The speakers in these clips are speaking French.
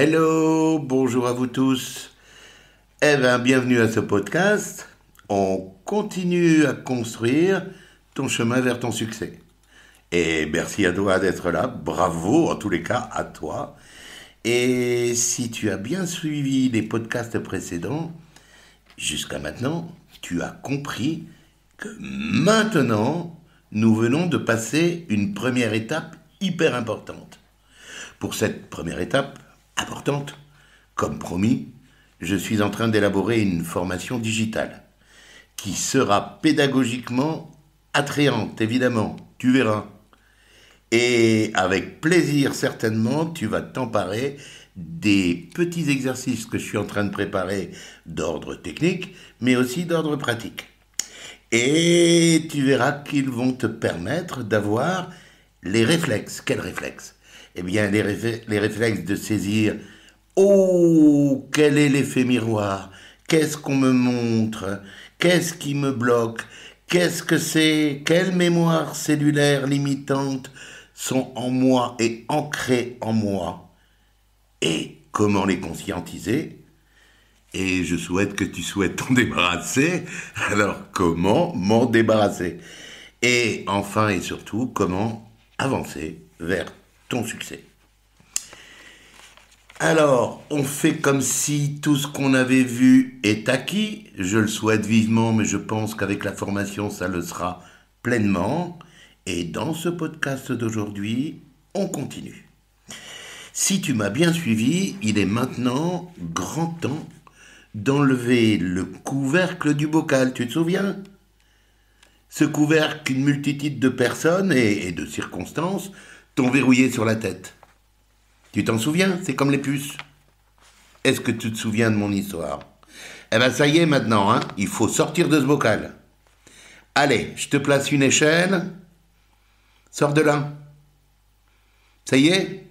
Hello, bonjour à vous tous. Bienvenue à ce podcast. On continue à construire ton chemin vers ton succès. Et merci à toi d'être là. Bravo, en tous les cas, à toi. Et si tu as bien suivi les podcasts précédents, jusqu'à maintenant, tu as compris que maintenant, nous venons de passer une première étape hyper importante. Pour cette première étape importante, comme promis, je suis en train d'élaborer une formation digitale qui sera pédagogiquement attrayante, évidemment, tu verras. Et avec plaisir, certainement, tu vas t'emparer des petits exercices que je suis en train de préparer d'ordre technique, mais aussi d'ordre pratique. Et tu verras qu'ils vont te permettre d'avoir les réflexes. Quels réflexes ? Eh bien, les réflexes de saisir « Oh, quel est l'effet miroir ? Qu'est-ce qu'on me montre ? Qu'est-ce qui me bloque ? Qu'est-ce que c'est ? Quelles mémoires cellulaires limitantes sont en moi et ancrées en moi ? Et comment les conscientiser ? Et je souhaite que tu souhaites t'en débarrasser. Alors, comment m'en débarrasser ? Et enfin et surtout, comment avancer vers ton succès. Alors, on fait comme si tout ce qu'on avait vu est acquis. Je le souhaite vivement, mais je pense qu'avec la formation, ça le sera pleinement. Et dans ce podcast d'aujourd'hui, on continue. Si tu m'as bien suivi, il est maintenant grand temps d'enlever le couvercle du bocal. Tu te souviens ? Ce couvercle qu'une multitude de personnes et de circonstances t'ont verrouillé sur la tête. Tu t'en souviens ? C'est comme les puces. Est-ce que tu te souviens de mon histoire ? Ça y est maintenant, hein ? Il faut sortir de ce bocal. Allez, je te place une échelle. Sors de là. Ça y est ?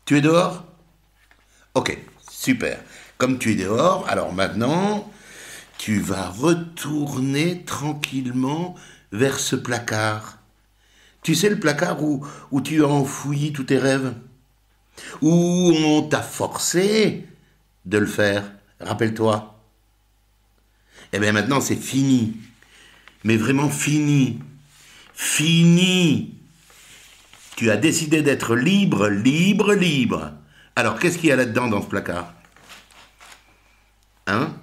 Tu es dehors ? Ok, super. Comme tu es dehors, alors maintenant, tu vas retourner tranquillement vers ce placard. Tu sais le placard où tu as enfoui tous tes rêves ? Où on t'a forcé de le faire, rappelle-toi. Eh bien maintenant c'est fini, mais vraiment fini, fini. Tu as décidé d'être libre, libre, libre. Alors qu'est-ce qu'il y a là-dedans dans ce placard ? Hein ?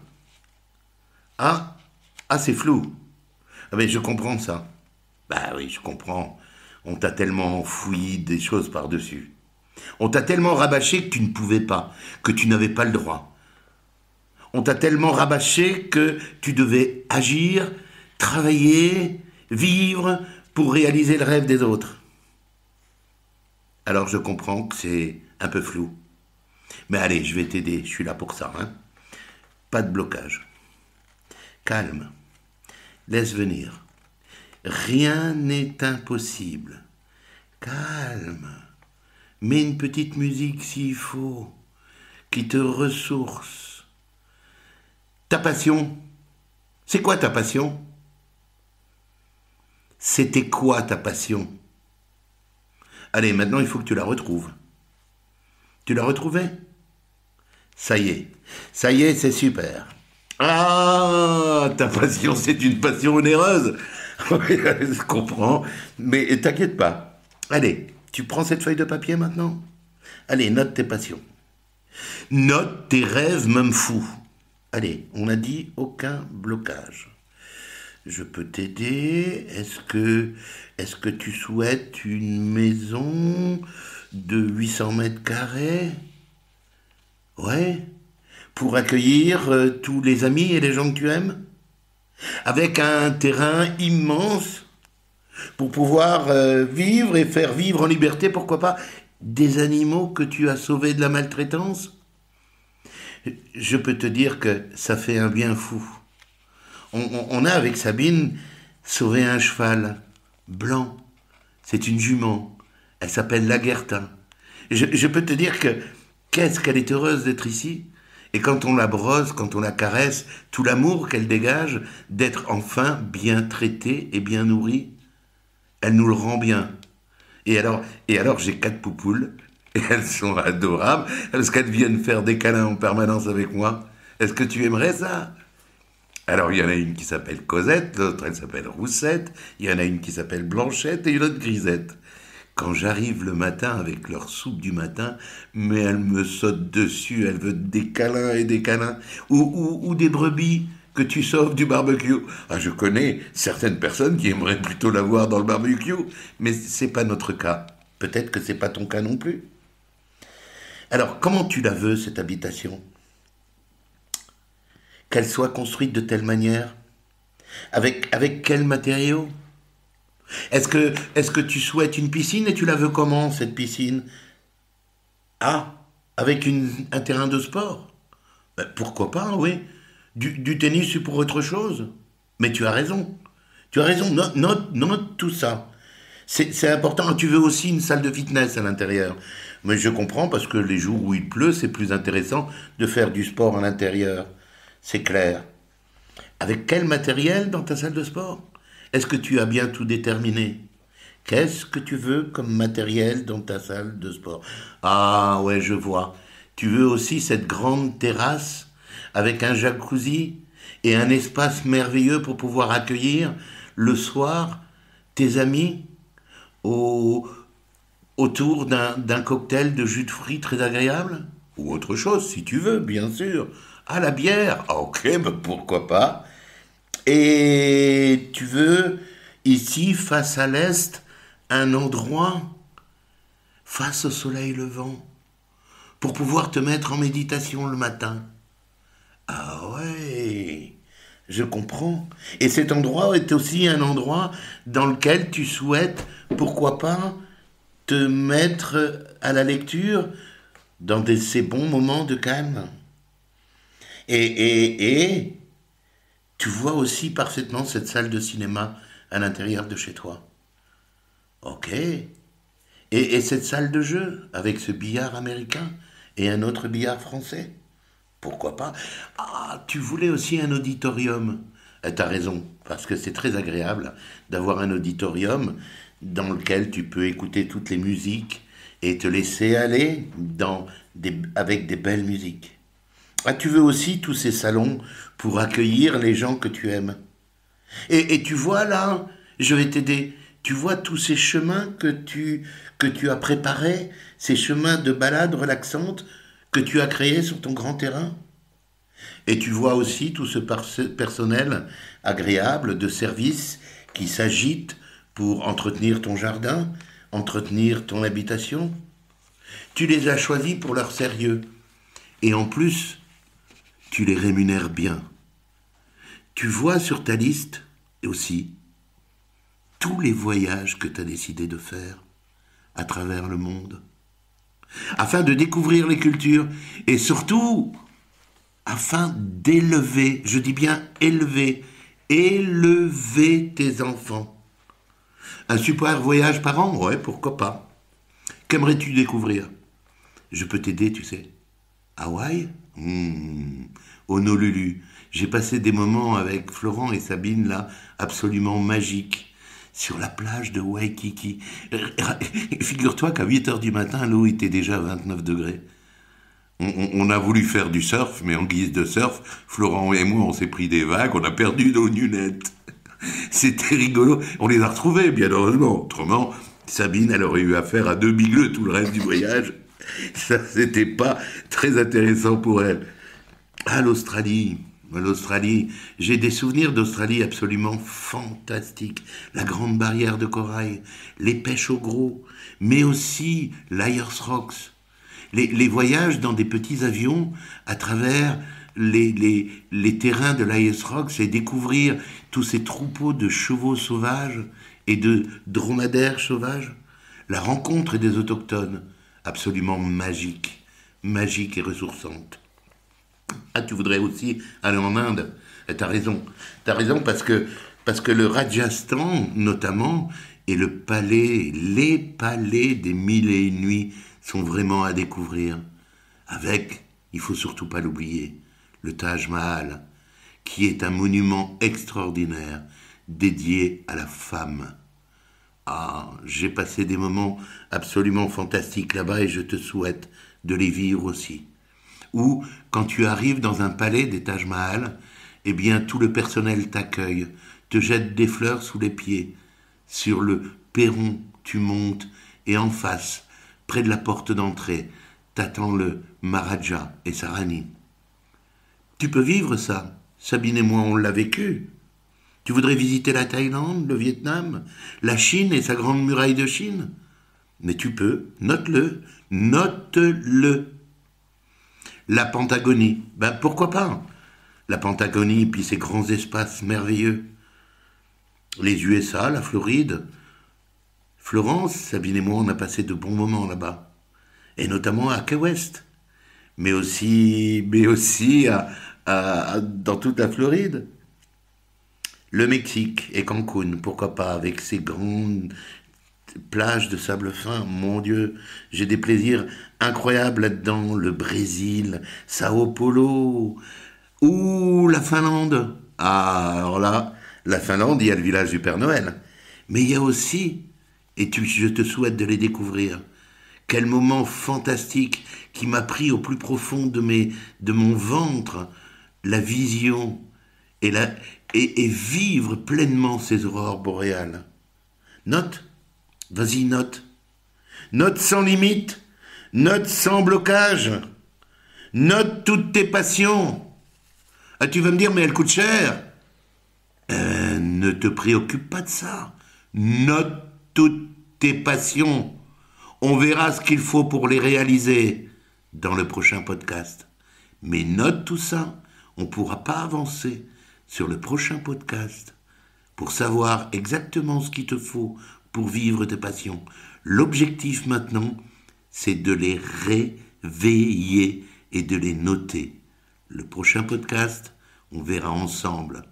Ah, c'est flou. Ah mais je comprends ça. Bah oui, je comprends. On t'a tellement enfoui des choses par-dessus. On t'a tellement rabâché que tu ne pouvais pas, que tu n'avais pas le droit. On t'a tellement rabâché que tu devais agir, travailler, vivre pour réaliser le rêve des autres. Alors je comprends que c'est un peu flou. Mais allez, je vais t'aider, je suis là pour ça. Hein. Pas de blocage. Calme. Laisse venir. Rien n'est impossible. Calme. Mets une petite musique s'il faut, qui te ressource. Ta passion, c'est quoi ta passion ? C'était quoi ta passion ? Allez, maintenant il faut que tu la retrouves. Tu l'as retrouvée ? Ça y est, c'est super. Ah, ta passion, c'est une passion onéreuse. Oui, je comprends, mais t'inquiète pas. Allez, tu prends cette feuille de papier maintenant ? Allez, note tes passions. Note tes rêves même fous. Allez, on a dit aucun blocage. Je peux t'aider. Est-ce que tu souhaites une maison de 800 mètres carrés ? Ouais. Pour accueillir tous les amis et les gens que tu aimes ? Avec un terrain immense pour pouvoir vivre et faire vivre en liberté, pourquoi pas, des animaux que tu as sauvés de la maltraitance ? Je peux te dire que ça fait un bien fou. On a avec Sabine sauvé un cheval blanc. C'est une jument. Elle s'appelle Laguertin. Je peux te dire que qu'est-ce qu'elle est heureuse d'être ici. Et quand on la brosse, quand on la caresse, tout l'amour qu'elle dégage d'être enfin bien traitée et bien nourrie, elle nous le rend bien. Et alors j'ai 4 poupoules Et elles sont adorables, parce qu'elles viennent faire des câlins en permanence avec moi. Est-ce que tu aimerais ça? Alors, il y en a une qui s'appelle Cosette, l'autre, elle s'appelle Roussette, il y en a une qui s'appelle Blanchette et une autre Grisette. Quand j'arrive le matin avec leur soupe du matin, mais elles me sautent dessus, elles veulent des câlins et des câlins. Ou des brebis que tu sauves du barbecue. Ah, je connais certaines personnes qui aimeraient plutôt l'avoir dans le barbecue, mais c'est pas notre cas. Peut-être que c'est pas ton cas non plus. Alors, comment tu la veux, cette habitation? Qu'elle soit construite de telle manière? Avec quels matériaux? Est-ce que tu souhaites une piscine et tu la veux comment, cette piscine? Ah, avec un terrain de sport? Ben, pourquoi pas, oui. Du tennis, c'est pour autre chose. Mais tu as raison. Tu as raison, note tout ça. C'est important. Tu veux aussi une salle de fitness à l'intérieur. Mais je comprends parce que les jours où il pleut, c'est plus intéressant de faire du sport à l'intérieur. C'est clair. Avec quel matériel dans ta salle de sport? Est-ce que tu as bien tout déterminé? Qu'est-ce que tu veux comme matériel dans ta salle de sport? Ah ouais, je vois. Tu veux aussi cette grande terrasse avec un jacuzzi et un espace merveilleux pour pouvoir accueillir le soir tes amis au- autour d'un cocktail de jus de fruits très agréable? Ou autre chose, si tu veux, bien sûr. Ah, la bière? Ah, ok, bah pourquoi pas. Et tu veux, ici, face à l'est, un endroit face au soleil levant, pour pouvoir te mettre en méditation le matin. Ah ouais, je comprends. Et cet endroit est aussi un endroit dans lequel tu souhaites, pourquoi pas, te mettre à la lecture dans ces bons moments de calme. Et tu vois aussi parfaitement cette salle de cinéma à l'intérieur de chez toi. Ok. Et cette salle de jeu avec ce billard américain et un autre billard français. Pourquoi pas? Ah, tu voulais aussi un auditorium. T'as raison, parce que c'est très agréable d'avoir un auditorium dans lequel tu peux écouter toutes les musiques et te laisser aller avec des belles musiques. Ah, tu veux aussi tous ces salons pour accueillir les gens que tu aimes. Et tu vois là, je vais t'aider. Tu vois tous ces chemins que tu as préparés, ces chemins de balade relaxante que tu as créés sur ton grand terrain. Et tu vois aussi tout ce personnel agréable de service qui s'agite pour entretenir ton jardin, entretenir ton habitation. Tu les as choisis pour leur sérieux. Et en plus, tu les rémunères bien. Tu vois sur ta liste aussi tous les voyages que tu as décidé de faire à travers le monde, afin de découvrir les cultures et surtout afin d'élever, je dis bien élever tes enfants. Un super voyage par an, ouais, pourquoi pas. Qu'aimerais-tu découvrir? Je peux t'aider, tu sais. Hawaï? Honolulu. J'ai passé des moments avec Florent et Sabine, là, absolument magiques, sur la plage de Waikiki. Figure-toi qu'à 8 heures du matin, l'eau était déjà à 29 degrés. On a voulu faire du surf, mais en guise de surf, Florent et moi, on s'est pris des vagues, on a perdu nos lunettes. C'était rigolo. On les a retrouvées, bien heureusement. Autrement, Sabine, elle aurait eu affaire à 2 bigleux tout le reste du voyage. Ça, c'était pas très intéressant pour elle. Ah, l'Australie, j'ai des souvenirs d'Australie absolument fantastiques. La grande barrière de corail, les pêches au gros, mais aussi l'Ayers Rocks. Les voyages dans des petits avions à travers les terrains de l'Ayers Rocks et découvrir tous ces troupeaux de chevaux sauvages et de dromadaires sauvages. La rencontre des autochtones, absolument magique et ressourçante. Ah, tu voudrais aussi aller en Inde? T'as raison. T'as raison parce que le Rajasthan, notamment, et les palais des mille et une nuits sont vraiment à découvrir. Avec, il faut surtout pas l'oublier, le Taj Mahal, qui est un monument extraordinaire dédié à la femme. Ah, j'ai passé des moments absolument fantastiques là-bas et je te souhaite de les vivre aussi. Ou quand tu arrives dans un palais des Taj Mahal, eh bien tout le personnel t'accueille, te jette des fleurs sous les pieds. Sur le perron, tu montes et en face, près de la porte d'entrée, t'attend le Maharaja et sa Rani. Tu peux vivre ça. Sabine et moi, on l'a vécu. Tu voudrais visiter la Thaïlande, le Vietnam, la Chine et sa grande muraille de Chine? Mais tu peux, note-le, note-le. La Pentagonie, ben pourquoi pas? La Pentagonie, puis ses grands espaces merveilleux. Les USA, la Floride. Florence, Sabine et moi, on a passé de bons moments là-bas. Et notamment à Key West. Mais aussi dans toute la Floride. Le Mexique et Cancun, pourquoi pas, avec ses grandes plages de sable fin. Mon Dieu, j'ai des plaisirs incroyables là-dedans. Le Brésil, Sao Paulo, ou la Finlande. Ah, alors là, la Finlande, il y a le village du Père Noël. Mais il y a aussi, je te souhaite de les découvrir, quel moment fantastique qui m'a pris au plus profond de mon ventre la vision et vivre pleinement ces aurores boréales. Note, vas-y, note. Note sans limite, note sans blocage, note toutes tes passions. Ah, tu vas me dire, mais elle coûte cher. Ne te préoccupe pas de ça. Note toutes tes passions. On verra ce qu'il faut pour les réaliser dans le prochain podcast. Mais note tout ça. On ne pourra pas avancer sur le prochain podcast pour savoir exactement ce qu'il te faut pour vivre tes passions. L'objectif maintenant, c'est de les réveiller et de les noter. Le prochain podcast, on verra ensemble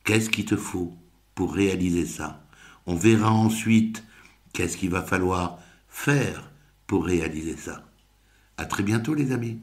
qu'est-ce qu'il te faut pour réaliser ça. On verra ensuite qu'est-ce qu'il va falloir faire pour réaliser ça. À très bientôt les amis.